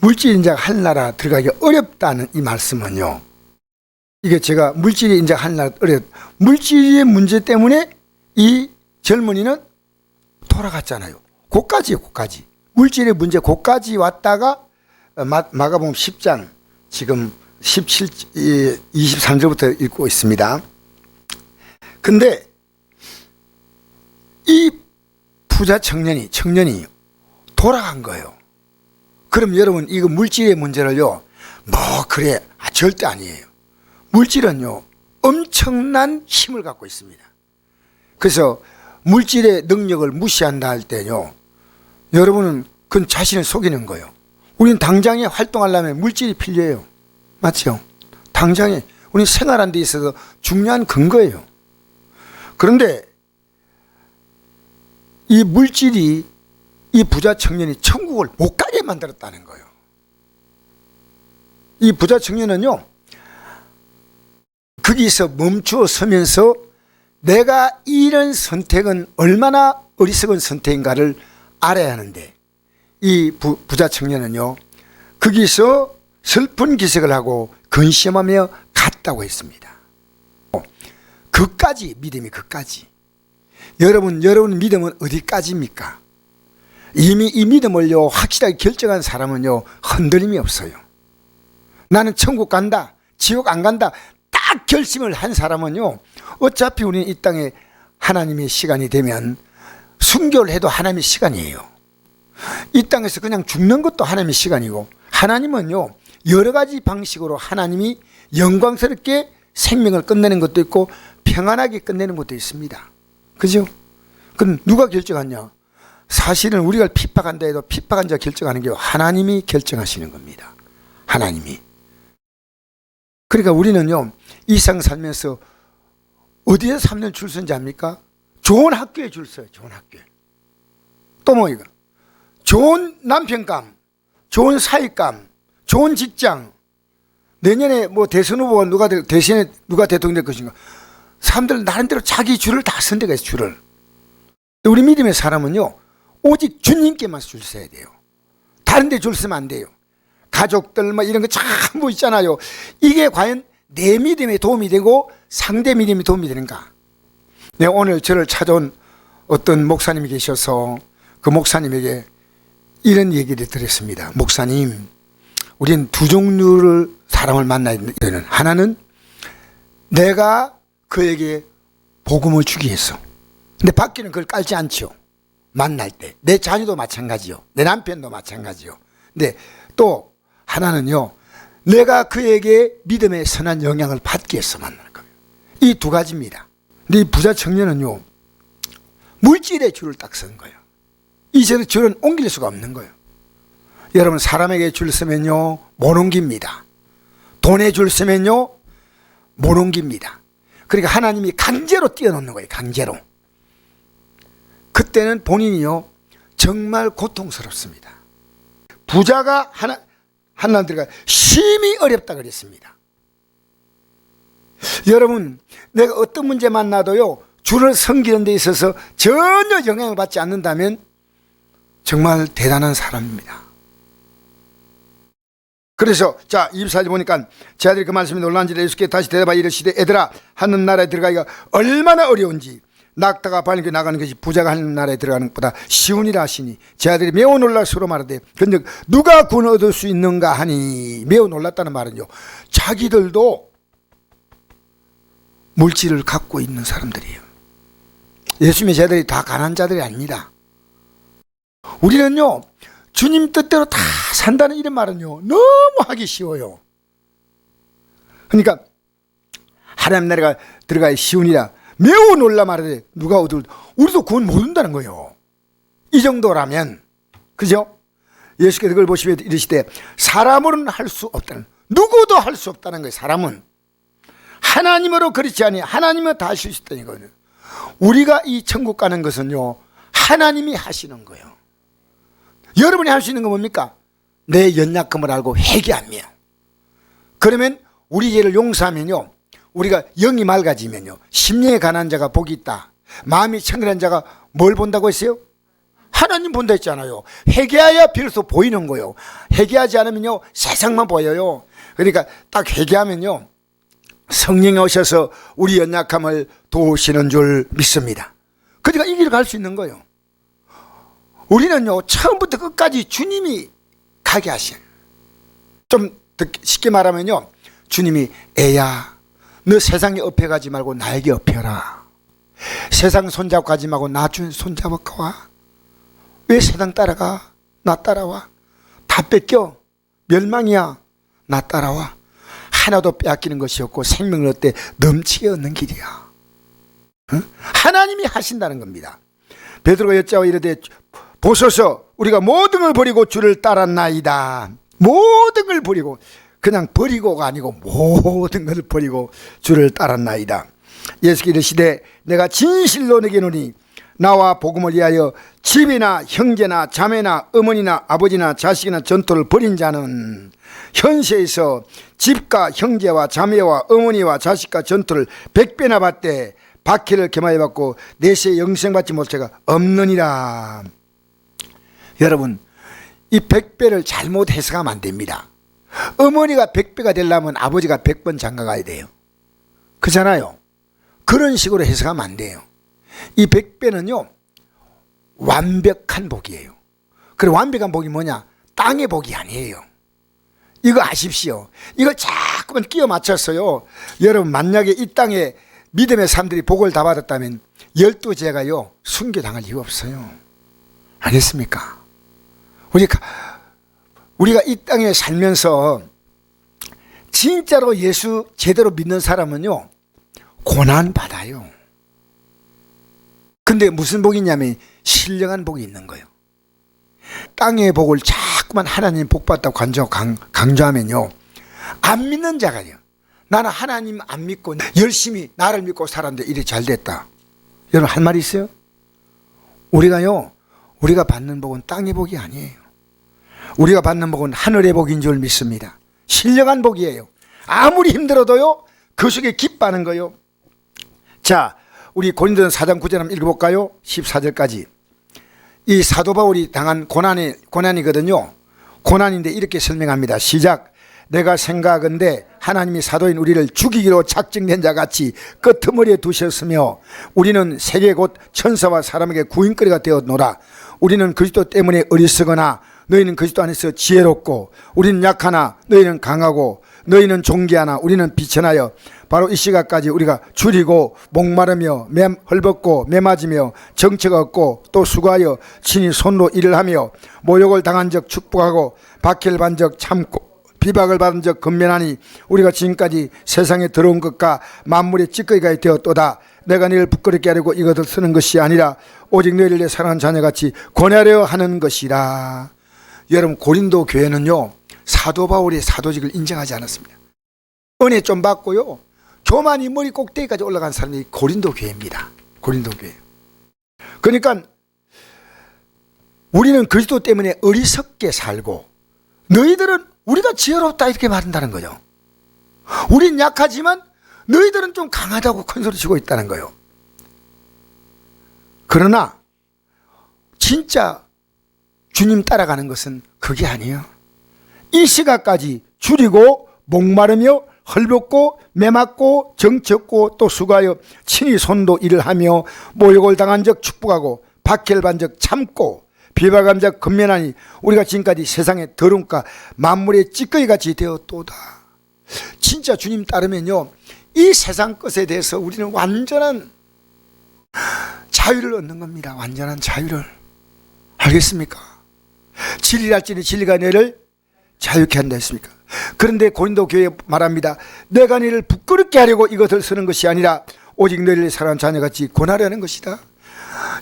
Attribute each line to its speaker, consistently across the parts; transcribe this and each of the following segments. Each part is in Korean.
Speaker 1: 물질 인자가 하늘나라 들어가기 어렵다는 이 말씀은요, 이게 제가 물질이 인자가 하늘나라 물질의 문제 때문에 이 젊은이는 돌아갔잖아요. 고까지요, 고까지. 물질의 문제 고까지 왔다가 마가복음 10장 지금 23절부터 읽고 있습니다. 근데 이 부자 청년이 돌아간 거예요. 그럼 여러분, 이거 물질의 문제를요, 그래, 절대 아니에요. 물질은요, 엄청난 힘을 갖고 있습니다. 그래서 물질의 능력을 무시한다 할 때요, 여러분은 그건 자신을 속이는 거예요. 우리는 당장에 활동하려면 물질이 필요해요. 맞죠? 당장에 우리는 생활하는 데 있어서 중요한 근거예요. 그런데 이 물질이 이 부자 청년이 천국을 못 가게 만들었다는 거예요. 이 부자 청년은요, 거기서 멈추어 서면서 내가 이런 선택은 얼마나 어리석은 선택인가를 알아야 하는데, 이 부자 청년은요, 거기서 슬픈 기색을 하고 근심하며 갔다고 했습니다. 그까지 믿음이 그까지. 여러분 믿음은 어디까지입니까? 이미 이 믿음을요, 확실하게 결정한 사람은요, 흔들림이 없어요. 나는 천국 간다, 지옥 안 간다, 딱 결심을 한 사람은요, 어차피 우리는 이 땅에 하나님의 시간이 되면 순교를 해도 하나님의 시간이에요. 이 땅에서 그냥 죽는 것도 하나님의 시간이고, 하나님은요, 여러 가지 방식으로 하나님이 영광스럽게 생명을 끝내는 것도 있고 평안하게 끝내는 것도 있습니다. 그죠? 그럼 누가 결정하냐? 사실은 우리가 핍박한다 해도 핍박한 자 결정하는 게 하나님이 결정하시는 겁니다. 하나님이. 그러니까 우리는요, 이 세상 살면서 어디에 3년 줄 서는지 압니까? 좋은 학교에 줄 서요. 좋은 학교에. 또 뭐 이거? 좋은 남편감, 좋은 사익감, 좋은 직장. 내년에 뭐 대선 후보가 대선에 누가 대통령 될 것인가? 사람들 나름대로 자기 줄을 다 선 데가 있어요. 줄을. 우리 믿음의 사람은요, 오직 주님께만 줄 서야 돼요. 다른 데 줄 서면 안 돼요. 가족들 뭐 이런 거 전부 있잖아요. 이게 과연 내 믿음에 도움이 되고 상대 믿음에 도움이 되는가? 네, 오늘 저를 찾아온 어떤 목사님이 계셔서 그 목사님에게 이런 얘기를 드렸습니다. 목사님, 우린 두 종류를 사람을 만나야 되는, 하나는 내가 그에게 복음을 주기 위해서, 근데 밖에는 그걸 깔지 않죠. 만날 때 내 자녀도 마찬가지요, 내 남편도 마찬가지요. 근데 또 하나는요, 내가 그에게 믿음의 선한 영향을 받기 위해서 만날 거예요. 이 두 가지입니다. 근데 이 부자 청년은요, 물질의 줄을 딱 선 거예요. 이 줄은 옮길 수가 없는 거예요. 여러분, 사람에게 줄 서면요, 못 옮깁니다. 돈에 줄 서면요, 못 옮깁니다. 그러니까 하나님이 강제로 띄워놓는 거예요. 강제로. 그때는 본인이요, 정말 고통스럽습니다. 부자가 하나 들어가 심히 어렵다 그랬습니다. 여러분, 내가 어떤 문제 만나도요, 줄을 섬기는 데 있어서 전혀 영향을 받지 않는다면 정말 대단한 사람입니다. 그래서 자, 24절 보니까 제 아들이 그 말씀에 놀란지라 예수께 다시 대답하여 이르시되, 애들아, 하늘나라에 들어가기가 얼마나 어려운지 낙타가 발리게 나가는 것이 부자가 하늘나라에 들어가는 것보다 쉬우니라 하시니, 제 아들이 매우 놀라 서로 말하되, 근데 누가 구원 얻을 수 있는가 하니, 매우 놀랐다는 말은요, 자기들도 물질을 갖고 있는 사람들이에요. 예수님의 제자들이 다 가난한 자들이 아닙니다. 우리는요, 주님 뜻대로 다 산다는 이런 말은요, 너무 하기 쉬워요. 그러니까 하나님 나라가 들어가야 쉬우니라 매우 놀라 말하되 누가 얻을, 우리도 구원 못 얻는다는 거예요. 이 정도라면, 그죠? 예수께서 그걸 보시며 이르시되, 사람으로는 할 수 없다는, 누구도 할 수 없다는 거예요. 사람은 하나님으로 그렇지 아니 하나님은 다 하실 수 있다는 거예요. 우리가 이 천국 가는 것은요, 하나님이 하시는 거예요. 여러분이 할 수 있는 건 뭡니까? 내 연약함을 알고 회개하며, 그러면 우리 죄를 용서하면요, 우리가 영이 맑아지면요, 심령에 가난한 자가 복이 있다. 마음이 청결한 자가 뭘 본다고 했어요? 하나님 본다 했잖아요. 회개해야 비로소 보이는 거예요. 회개하지 않으면요 세상만 보여요. 그러니까 딱 회개하면요 성령이 오셔서 우리 연약함을 도우시는 줄 믿습니다. 그러니까 이 길을 갈 수 있는 거예요. 우리는요 처음부터 끝까지 주님이 가게 하셔요. 좀 쉽게 말하면요 주님이 애야 너 세상에 업혀가지 말고 나에게 업혀라. 세상 손잡고 가지 말고 나 주 손잡고 와. 왜 세상 따라가? 나 따라와. 다 뺏겨. 멸망이야. 나 따라와. 하나도 빼앗기는 것이 없고 생명을 얻되 넘치게 얻는 길이야. 응? 하나님이 하신다는 겁니다. 베드로가 여짜고 이르되 보소서 우리가 모든 걸 버리고 주를 따랐나이다. 모든 걸 버리고 그냥 버리고가 아니고 모든 걸 버리고 주를 따랐나이다. 예수께서 이르시되 내가 진실로 너에게 이르노니 나와 복음을 위하여 집이나 형제나 자매나 어머니나 아버지나 자식이나 전토를 벌인 자는 현세에서 집과 형제와 자매와 어머니와 자식과 전토를 100배나 받되 박해를 겸하여 받고 내세 영생 받지 못해가 없느니라. 여러분 이 100배를 잘못 해석하면 안 됩니다. 어머니가 100배가 되려면 아버지가 100번 장가가야 돼요. 그렇잖아요. 그런 식으로 해석하면 안 돼요. 이 100배는요 완벽한 복이에요. 그리고 완벽한 복이 뭐냐? 땅의 복이 아니에요. 이거 아십시오. 이걸 자꾸만 끼워 맞췄어요. 여러분 만약에 이 땅에 믿음의 사람들이 복을 다 받았다면 12제가요 순교당할 이유 없어요. 알겠습니까? 우리가 이 땅에 살면서 진짜로 예수 제대로 믿는 사람은요 고난 받아요. 근데 무슨 복이 있냐면 신령한 복이 있는 거예요. 땅의 복을 자꾸만 하나님 복 받다고 강조하면요 안 믿는 자가요 나는 하나님 안 믿고 열심히 나를 믿고 살았는데 이래 잘 됐다. 여러분 할 말이 있어요? 우리가 받는 복은 땅의 복이 아니에요. 우리가 받는 복은 하늘의 복인 줄 믿습니다. 신령한 복이에요. 아무리 힘들어도요 그 속에 기뻐하는 거예요. 자, 우리 고린도전 4장 9절 한번 읽어볼까요? 14절까지. 이 사도 바울이 당한 고난이거든요. 고난인데 이렇게 설명합니다. 시작. 내가 생각하건대 하나님이 사도인 우리를 죽이기로 작정된 자같이 끄트머리에 두셨으며 우리는 세계 곧 천사와 사람에게 구인거리가 되었노라. 우리는 그리스도 때문에 어리석거나 너희는 그리스도 안에서 지혜롭고 우리는 약하나 너희는 강하고 너희는 존귀하나 우리는 비천하여 바로 이 시각까지 우리가 줄이고 목마르며 헐벗고 매맞으며 정처가 없고 또 수고하여 친히 손으로 일을 하며 모욕을 당한 적 축복하고 박해를 받은 적 참고 비박을 받은 적 근면하니 우리가 지금까지 세상에 들어온 것과 만물의 찌꺼기가 되었도다. 내가 너희를 부끄럽게 하려고 이것을 쓰는 것이 아니라 오직 너희를 내 사랑하는 자녀같이 권하려 하는 것이라. 여러분 고린도 교회는요 사도 바울의 사도직을 인정하지 않았습니다. 은혜 좀 받고요 교만이 머리 꼭대기까지 올라간 사람이 고린도 교회입니다. 고린도 교회. 그러니까 우리는 그리스도 때문에 어리석게 살고 너희들은 우리가 지혜롭다 이렇게 말한다는 거죠. 우린 약하지만 너희들은 좀 강하다고 큰소리 치고 있다는 거예요. 그러나 진짜 주님 따라가는 것은 그게 아니에요. 이 시각까지 줄이고 목마르며 헐벗고 매맞고 정치없고 또 수고하여 친히 손도 일을 하며 모욕을 당한 적 축복하고 박해를 받은 적 참고 비박한 적 근면하니 우리가 지금까지 세상의 더러움과 만물의 찌꺼기같이 되었도다. 진짜 주님 따르면요 이 세상 것에 대해서 우리는 완전한 자유를 얻는 겁니다. 완전한 자유를. 알겠습니까? 진리랄지니 진리가 너를 자유케 한다 했습니까? 그런데 고린도 교회 말합니다. 내가 너를 부끄럽게 하려고 이것을 쓰는 것이 아니라 오직 너를 사랑하는 자녀같이 권하려는 것이다.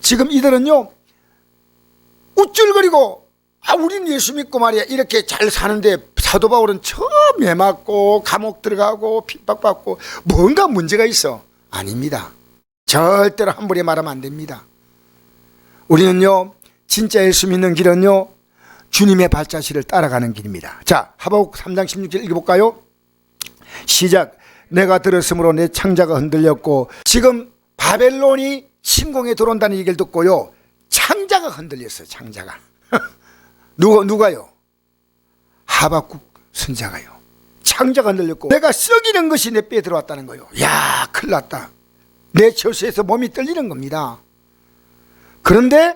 Speaker 1: 지금 이들은요 우쭐거리고 우린 예수 믿고 말이야 이렇게 잘 사는데 사도 바울은 처음 매맞고 감옥 들어가고 핍박받고 뭔가 문제가 있어. 아닙니다. 절대로 함부로 말하면 안 됩니다. 우리는요 진짜 예수 믿는 길은요 주님의 발자취를 따라가는 길입니다. 자, 하박국 3장 16절 읽어볼까요? 시작. 내가 들었으므로 내 창자가 흔들렸고 지금 바벨론이 침공에 들어온다는 얘기를 듣고요 창자가 흔들렸어요. 창자가. 누가요? 하박국 선자가요. 창자가 흔들렸고 내가 썩이는 것이 내 뼈에 들어왔다는 거예요. 야, 큰일 났다. 내 저수에서 몸이 떨리는 겁니다. 그런데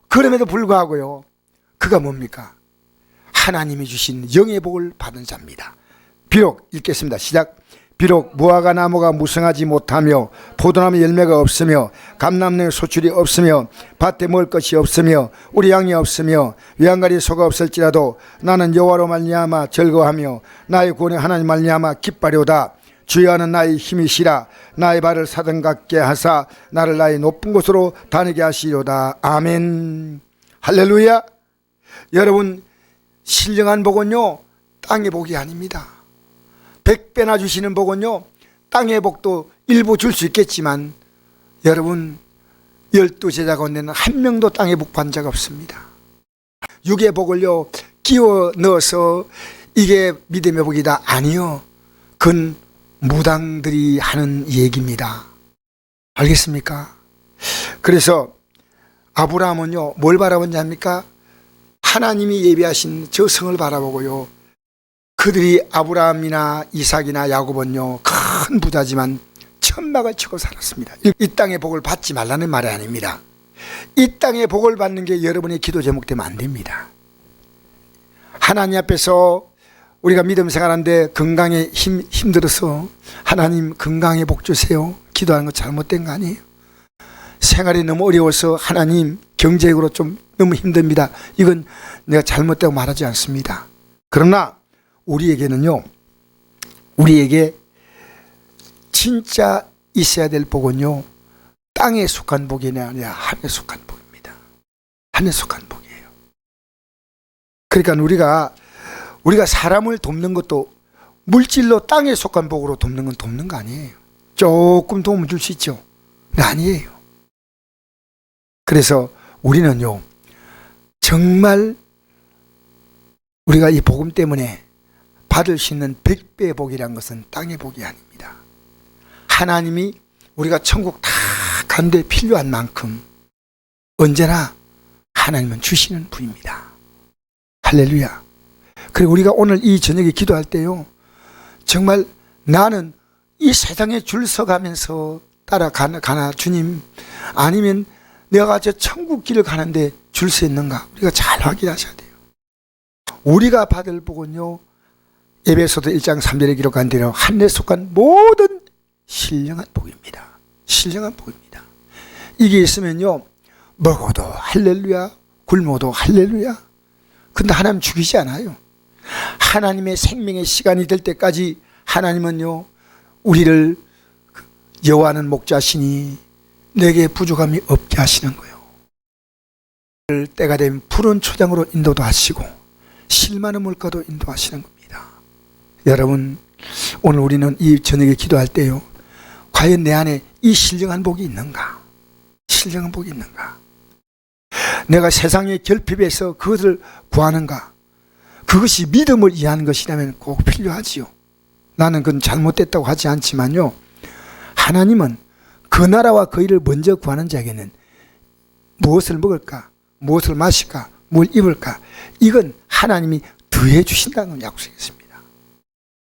Speaker 1: 그럼에도 불구하고요, 그가 뭡니까? 하나님이 주신 영의 복을 받은 자입니다. 비록, 읽겠습니다. 시작. 비록 무화과 나무가 무성하지 못하며 포도나무 열매가 없으며 감람나무 소출이 없으며 밭에 먹을 것이 없으며 우리 양이 없으며 외양간에 소가 없을지라도 나는 여호와로 말미암아 즐거워하며 나의 구원의 하나님 말미암아 기뻐하리로다. 주여는 나의 힘이시라. 나의 발을 사등 같게 하사 나를 나의 높은 곳으로 다니게 하시리로다. 아멘. 할렐루야. 여러분, 신령한 복은요, 땅의 복이 아닙니다. 100배나 주시는 복은요, 땅의 복도 일부 줄 수 있겠지만 여러분, 12제자 가운데는 한 명도 땅의 복 받은 자가 없습니다. 육의 복을요 끼워 넣어서 이게 믿음의 복이다, 아니요, 그건 무당들이 하는 얘기입니다. 알겠습니까? 그래서 아브라함은요 뭘 바라본지 압니까? 하나님이 예비하신 저 성을 바라보고요, 그들이 아브라함이나 이삭이나 야곱은요 큰 부자지만 천막을 치고 살았습니다. 이 땅의 복을 받지 말라는 말이 아닙니다. 이 땅의 복을 받는 게 여러분의 기도 제목 되면 안 됩니다. 하나님 앞에서 우리가 믿음 생활하는데 건강에 힘들어서 하나님 건강에 복 주세요 기도하는 거 잘못된 거 아니에요? 생활이 너무 어려워서 하나님 경제적으로 좀 너무 힘듭니다, 이건 내가 잘못되고 말하지 않습니다. 그러나 우리에게는요, 우리에게 진짜 있어야 될 복은요, 땅에 속한 복이 아니라 하늘에 속한 복입니다. 하늘에 속한 복이에요. 그러니까 우리가 사람을 돕는 것도 물질로 땅에 속한 복으로 돕는 건 돕는 거 아니에요. 조금 도움을 줄 수 있죠. 근데 아니에요. 그래서 우리는요, 정말 우리가 이 복음 때문에 받을 수 있는 100배의 복이란 것은 땅의 복이 아닙니다. 하나님이 우리가 천국 다 간데 필요한 만큼 언제나 하나님은 주시는 분입니다. 할렐루야. 그리고 우리가 오늘 이 저녁에 기도할 때요, 정말 나는 이 세상에 줄 서가면서 따라가나 주님, 아니면 내가 저 천국 길을 가는데 줄 서 있는가, 우리가 잘 확인하셔야 돼요. 우리가 받을 복은요, 에베소서 1장 3절에 기록한 대로 하늘에 속한 모든 신령한 복입니다. 신령한 복입니다. 이게 있으면요, 먹어도 할렐루야, 굶어도 할렐루야. 근데 하나님 죽이지 않아요. 하나님의 생명의 시간이 될 때까지 하나님은요, 우리를 여호와는 목자시니 내게 부족함이 없게 하시는 거예요. 때가 되면 푸른 초장으로 인도도 하시고 실만한 물가도 인도하시는 겁니다. 여러분, 오늘 우리는 이 저녁에 기도할 때요, 과연 내 안에 이 신령한 복이 있는가? 신령한 복이 있는가? 내가 세상의 결핍에서 그것을 구하는가? 그것이 믿음을 이해하는 것이라면 꼭 필요하지요. 나는 그건 잘못됐다고 하지 않지만요, 하나님은 그 나라와 그 일을 먼저 구하는 자에게는 무엇을 먹을까, 무엇을 마실까, 뭘 입을까, 이건 하나님이 더해 주신다는 약속이 있습니다.